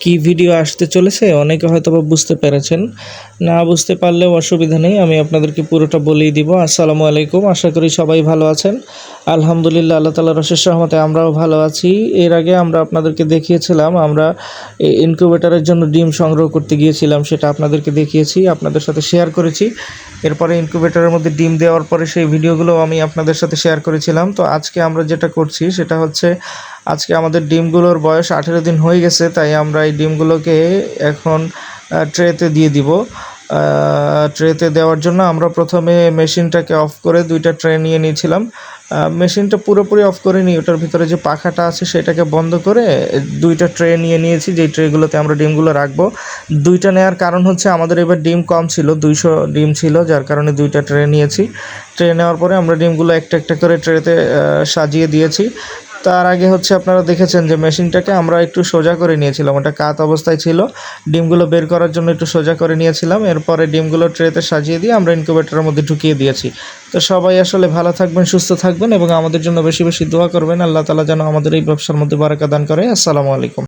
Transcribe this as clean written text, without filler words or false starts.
কি ভিডিও আসতে চলেছে অনেকে হয়তোবা বুঝতে পেরেছেন। না বুঝতে পারলেও অসুবিধা নেই, আমি আপনাদেরকে পুরোটা বলেই দিব। আসসালামু আলাইকুম, আশা করি সবাই ভালো আছেন। আলহামদুলিল্লাহ, আল্লাহ তাআলার অশেষ রহমতে আমরাও ভালো আছি। এর আগে আমরা আপনাদেরকে দেখিয়েছিলাম, আমরা ইনকিউবেটরের জন্য ডিম সংগ্রহ করতে গিয়েছিলাম, সেটা আপনাদেরকে দেখিয়েছি, আপনাদের সাথে শেয়ার করেছি। এরপরে ইনকিউবেটরের মধ্যে ডিম দেওয়ার পরে সেই ভিডিওগুলো আমি আপনাদের সাথে শেয়ার করেছিলাম। তো আজকে আমরা যেটা করছি সেটা হচ্ছে, আজকে আমাদের ডিমগুলোর বয়স 18 দিন হয়ে গেছে, তাই আমরা এই ডিমগুলোকে এখন ট্রেতে দিয়ে দিব। ট্রেতে দেওয়ার জন্য আমরা প্রথমে মেশিনটাকে অফ করে 2টা ট্রে নিয়ে নিয়েছিলাম। মেশিনটা পুরোপুরি অফ করে নিই, ওটার ভিতরে যে পাখাটা আছে সেটাকে বন্ধ করে 2টা ট্রে নিয়ে নিয়েছি, যেই ট্রেগুলোতে আমরা ডিমগুলো রাখবো। 2টা নেওয়ার কারণ হচ্ছে আমাদের এবার ডিম কম ছিল, 200 ডিম ছিল, যার কারণে 2টা ট্রে নিয়েছি। ট্রে নেওয়ার পরে আমরা ডিমগুলো একটা একটা করে ট্রেতে সাজিয়ে দিয়েছি। তার আগে হচ্ছে আপনারা দেখেছেন যে মেশিনটাকে আমরা একটু সোজা করে নিয়েছিলাম, ওটা কাত অবস্থায় ছিল, ডিমগুলো বের করার জন্য একটু সোজা করে নিয়েছিলাম। এরপরে ডিমগুলো ট্রেতে সাজিয়ে দিয়ে আমরা ইনকিউবেটরের মধ্যে ঢুকিয়ে দিয়েছি। তো সবাই আসলে ভালো থাকবেন, সুস্থ থাকবেন এবং আমাদের জন্য বেশি বেশি দোয়া করবেন। আল্লাহ তাআলা যেন আমাদের এই ব্যবসার মধ্যে বারাকা দান করে। আসসালামু আলাইকুম।